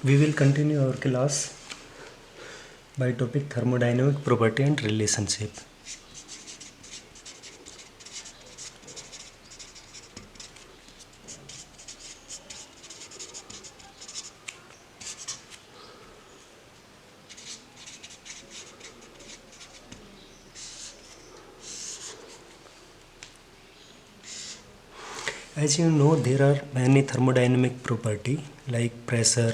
We will continue our class by topic thermodynamic property and relationship. As you know, there are many thermodynamic property like pressure,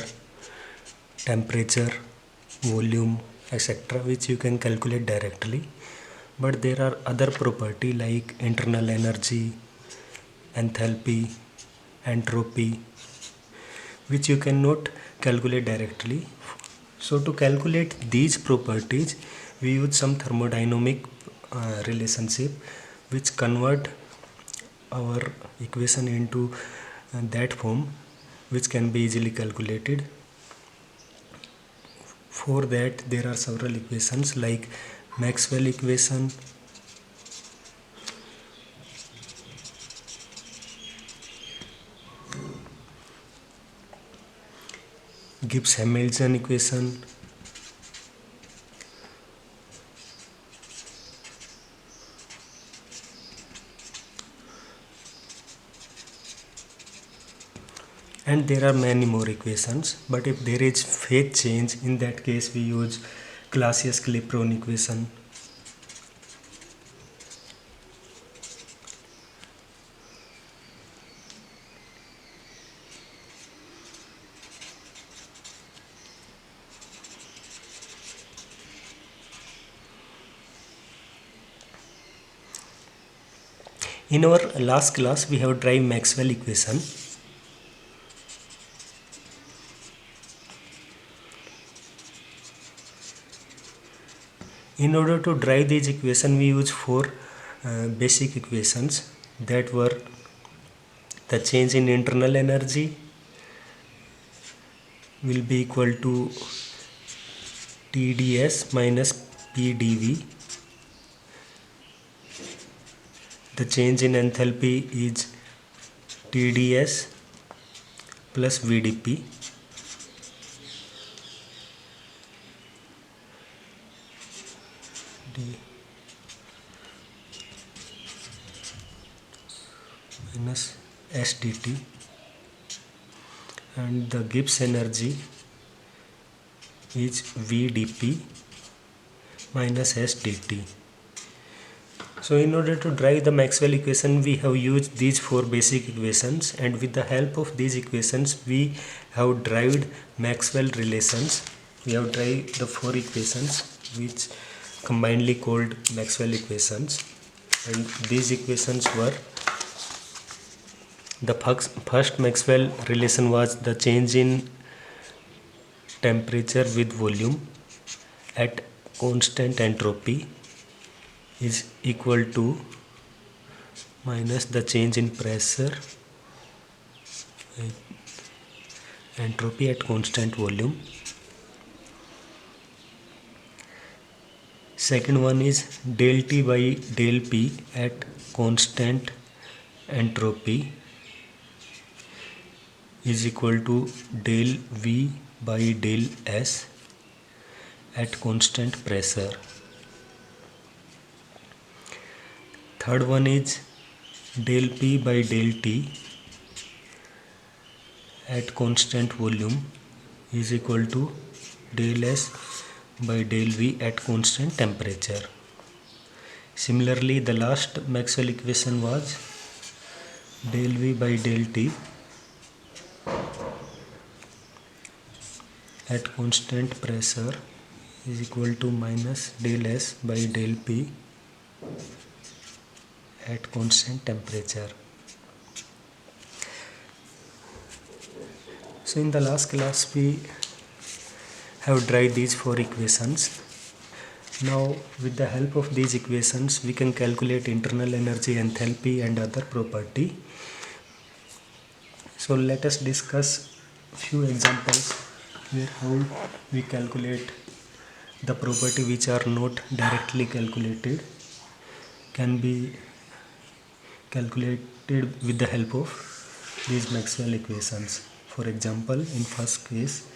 temperature, volume, etc., which you can calculate directly. But there are other property like internal energy, enthalpy, entropy, which you cannot calculate directly. So to calculate these properties, we use some thermodynamic relationship which convert our equation into that form which can be easily calculated. For that there are several equations like Maxwell equation, Gibbs-Hamilton equation, and there are many more equations. But if there is phase change, in that case we use Clausius-Clapeyron equation. In our last class we have derived Maxwell equation. In order to derive these equation, we use four basic equations that were the change in internal energy will be equal to TdS minus PdV. The change in enthalpy is TdS plus VdP. Minus SdT, and the Gibbs energy is VdP minus SdT. So in order to derive the Maxwell equation, we have used these four basic equations, and with the help of these equations we have derived Maxwell relations. We have derived the four equations which combinedly called Maxwell equations, and these equations were: the first Maxwell relation was the change in temperature with volume at constant entropy is equal to minus the change in pressure entropy at constant volume. Second one is del T by del P at constant entropy is equal to del V by del S at constant pressure. Third one is del P by del T at constant volume is equal to del S by del V at constant temperature. Similarly, the last Maxwell equation was del V by del T at constant pressure is equal to minus del S by del P at constant temperature. So in the last class we have derived these four equations. Now with the help of these equations we can calculate internal energy, enthalpy and other property. So let us discuss few examples where how we calculate the property which are not directly calculated can be calculated with the help of these Maxwell equations. For example, in first case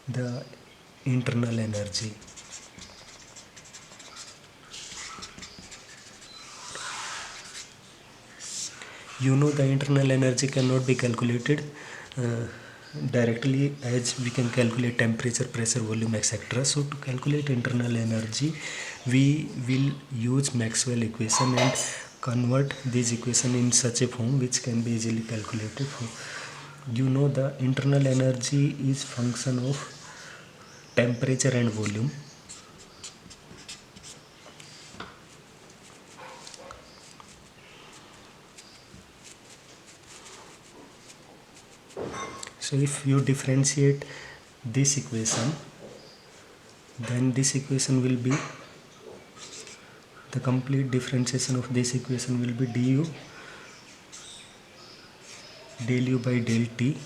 the internal energy. You know, the internal energy cannot be calculated directly, as we can calculate temperature, pressure, volume, etc. So to calculate internal energy, we will use Maxwell equation and convert this equation in such a form which can be easily calculated. You know, the internal energy is function of temperature and volume. So if you differentiate this equation, then this equation will be, the complete differentiation of this equation will be du del u by del t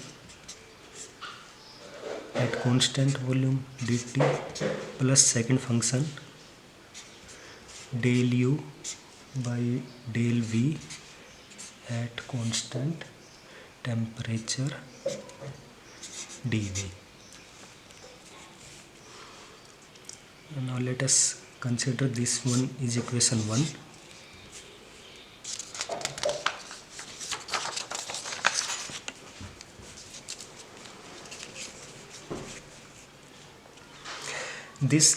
at constant volume dt plus second function del u by del v at constant temperature dV. Now let us consider this one is equation 1. This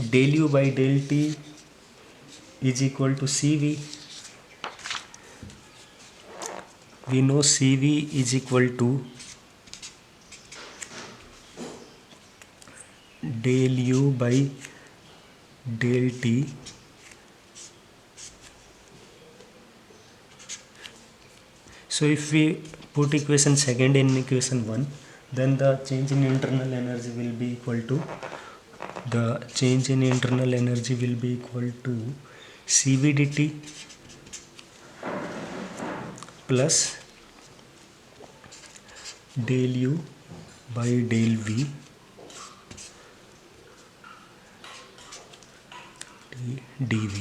del u by del t is equal to Cv. We know Cv is equal to del u by del t so if we put equation second in equation 1, then the change in internal energy will be equal to Cv dt plus del u by del v dV.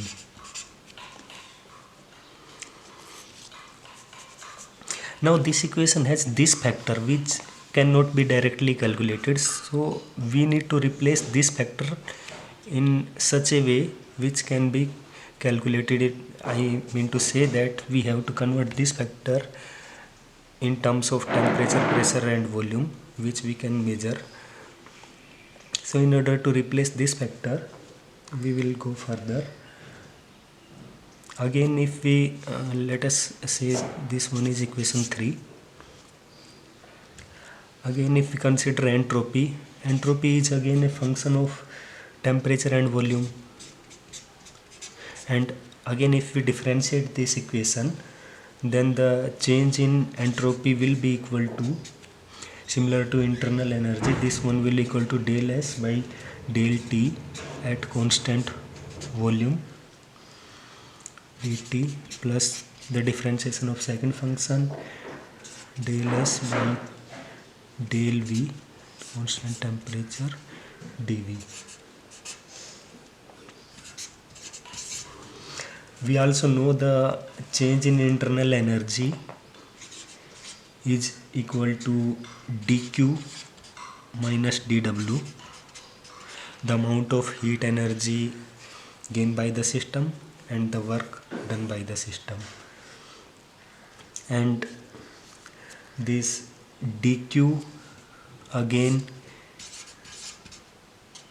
Now this equation has this factor which cannot be directly calculated, so we need to replace this factor in such a way which can be calculated. I mean to say that we have to convert this factor in terms of temperature, pressure and volume which we can measure. So in order to replace this factor, we will go further. Again, if we let us say this one is equation 3. Again, if we consider entropy is again a function of temperature and volume. And again, if we differentiate this equation, then the change in entropy will be equal to, similar to internal energy, this one will equal to del S by del T at constant volume dt plus the differentiation of second function del S by del V constant temperature dV. We also know the change in internal energy is equal to dq minus dw, the amount of heat energy gained by the system and the work done by the system. And this dq again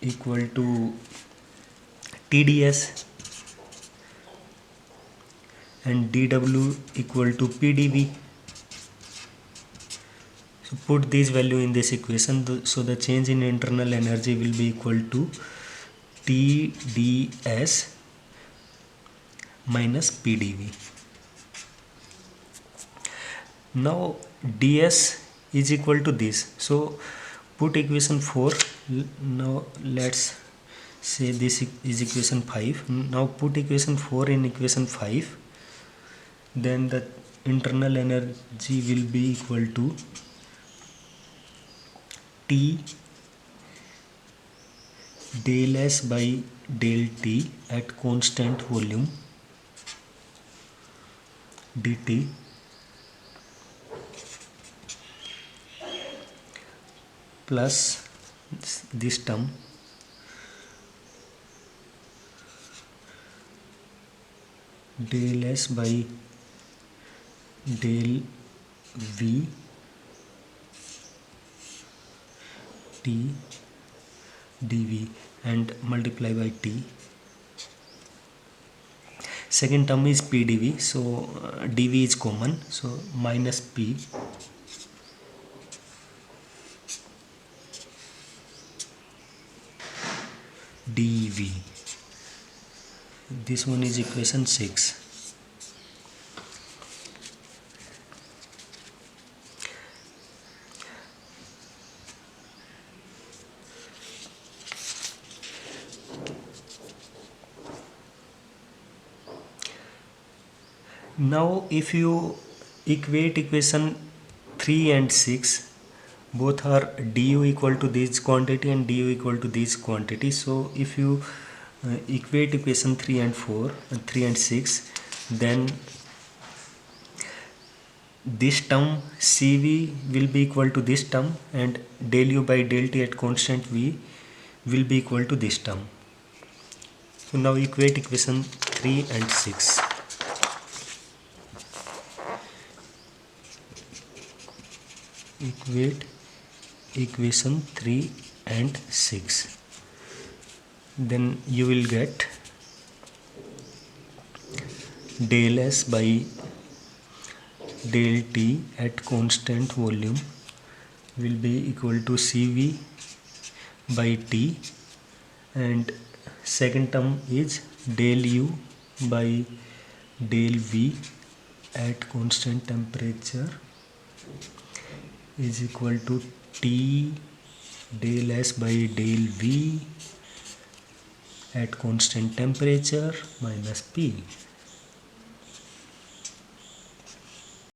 equal to TdS and dw equal to pdv. So put this value in this equation, so the change in internal energy will be equal to TdS minus pdv. Now ds is equal to this, so put equation 4. Now let's say this is equation 5. Now put equation 4 in equation 5, then the internal energy will be equal to T del S by del T at constant volume dt plus this term del S by del V T dV and multiply by T. Second term is P dV, so dV is common, so minus P dV. This one is equation 6. Now if you equate equation 3 and 6, both are du equal to this quantity and du equal to this quantity. So if you equate equation 3 and 4 and 3 and 6, then this term Cv will be equal to this term and del u by del t at constant V will be equal to this term. So now equate equation 3 and 6. Equate equation 3 and 6. Then you will get del S by del T at constant volume will be equal to Cv by T, and second term is del U by del V at constant temperature is equal to T del S by del V at constant temperature minus P.